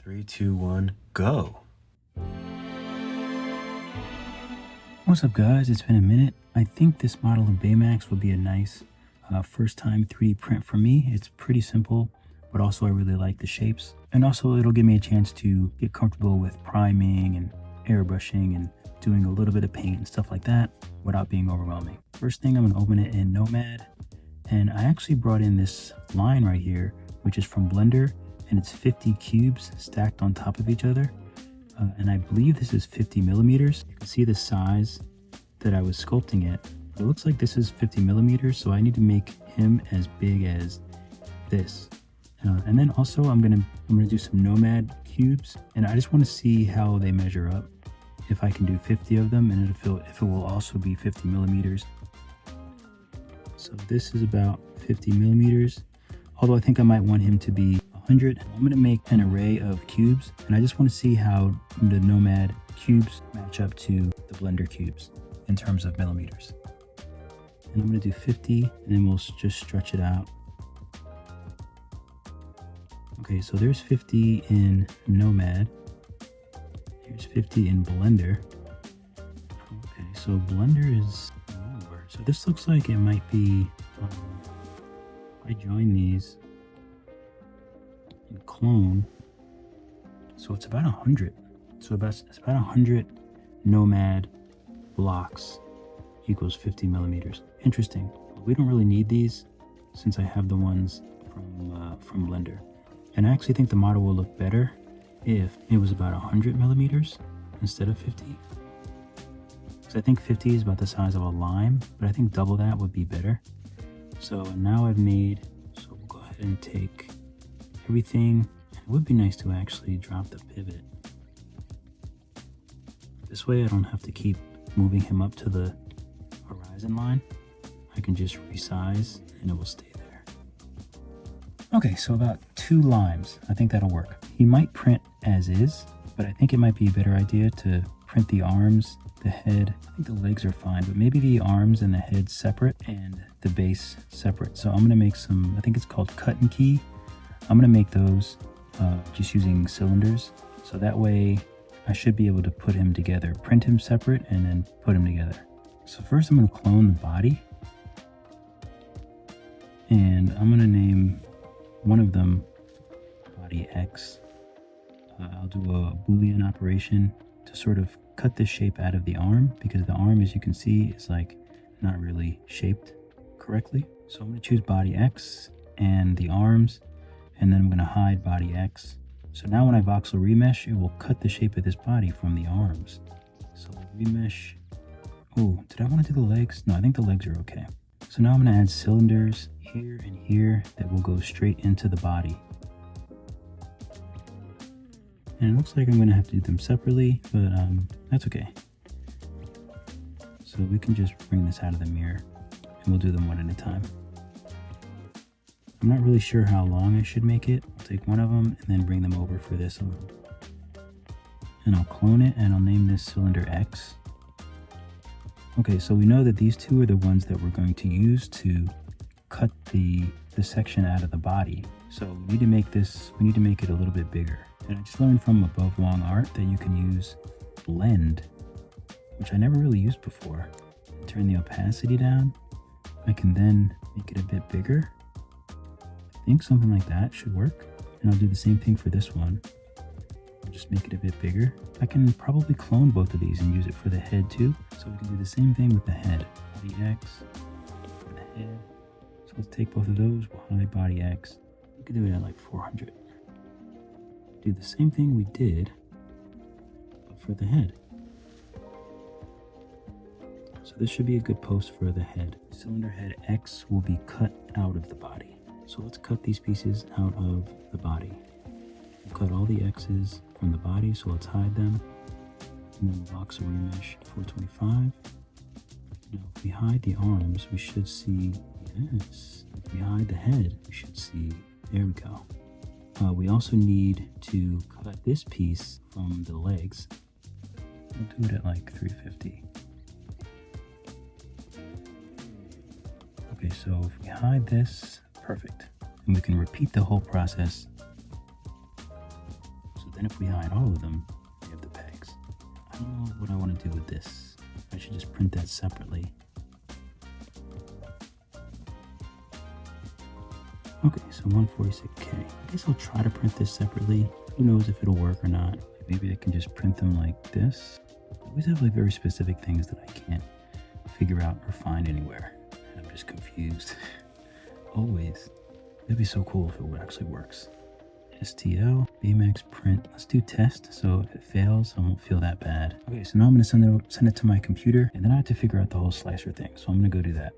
3, 2, 1, go. What's up guys, it's been a minute. I think this model of Baymax will be a nice first time 3D print for me. It's pretty simple, but also I really like the shapes. And also it'll give me a chance to get comfortable with priming and airbrushing and doing a little bit of paint and stuff like that without being overwhelming. First thing, I'm gonna open it in Nomad. And I actually brought in this line right here, which is from Blender, and it's 50 cubes stacked on top of each other. And I believe this is 50 millimeters. You can see the size that I was sculpting it. But it looks like this is 50 millimeters, so I need to make him as big as this. And then also I'm gonna do some Nomad cubes, and I just want to see how they measure up. If I can do 50 of them, and if it will also be 50 millimeters. So this is about 50 millimeters. Although I think I might want him to be 100. I'm going to make an array of cubes, and I just want to see how the Nomad cubes match up to the Blender cubes in terms of millimeters. And I'm going to do 50, and then we'll just stretch it out. Okay, so there's 50 in Nomad. Here's 50 in Blender. Okay, so Blender is lower. So this looks like it might be, if I join these and clone, so it's about 100. So it's about 100 Nomad blocks equals 50 millimeters. Interesting. We don't really need these since I have the ones from Blender. And I actually think the model will look better if it was about 100 millimeters instead of 50. So I think 50 is about the size of a lime, but I think double that would be better. So now I've made, so we'll go ahead and take everything. It would be nice to actually drop the pivot. This way I don't have to keep moving him up to the horizon line. I can just resize and it will stay there. Okay, so about 2 limes. I think that'll work. He might print as is, but I think it might be a better idea to print the arms, the head. I think the legs are fine, but maybe the arms and the head separate and the base separate. So I'm gonna make some, I think it's called cut and key. I'm gonna make those just using cylinders. So that way I should be able to put him together, print him separate and then put him together. So first I'm gonna clone the body, and I'm gonna name one of them body X. I'll do a Boolean operation to sort of cut this shape out of the arm, because the arm, as you can see, is like not really shaped correctly. So I'm going to choose body X and the arms, and then I'm going to hide body X. So now when I voxel remesh, it will cut the shape of this body from the arms. So remesh. Oh, did I want to do the legs? No, I think the legs are okay. So now I'm going to add cylinders here and here that will go straight into the body. And it looks like I'm going to have to do them separately, but that's okay. So we can just bring this out of the mirror and we'll do them one at a time. I'm not really sure how long I should make it. I'll take one of them and then bring them over for this one. And I'll clone it and I'll name this cylinder X. Okay, so we know that these two are the ones that we're going to use to cut the section out of the body. So we need to make it a little bit bigger. And I just learned from Above Long Art that you can use blend, which I never really used before. Turn the opacity down. I can then make it a bit bigger. I think something like that should work. And I'll do the same thing for this one. I'll just make it a bit bigger. I can probably clone both of these and use it for the head too. So we can do the same thing with the head. Body X, and the head. So let's take both of those, we'll hide body X. We can do it at like 400. Do the same thing we did, but for the head. So this should be a good post for the head. Cylinder head X will be cut out of the body. So let's cut these pieces out of the body. We'll cut all the X's from the body, so let's hide them. And then we'll voxel remesh 425. Now if we hide the arms, we should see, yes. If we hide the head, we should see, there we go. We also need to cut this piece from the legs. We'll do it at like 350. Okay, so if we hide this, perfect. And we can repeat the whole process. So Then if we hide all of them, we have the pegs. I don't know what I want to do with this. I should just print that separately. Okay, so 146K. I guess I'll try to print this separately. Who knows if it'll work or not. Maybe I can just print them like this. I always have like very specific things that I can't figure out or find anywhere. I'm just confused. Always. It'd be so cool if it actually works. STL, Baymax print. Let's do test, so if it fails, I won't feel that bad. Okay, so now I'm gonna send it to my computer, and then I have to figure out the whole slicer thing, so I'm gonna go do that.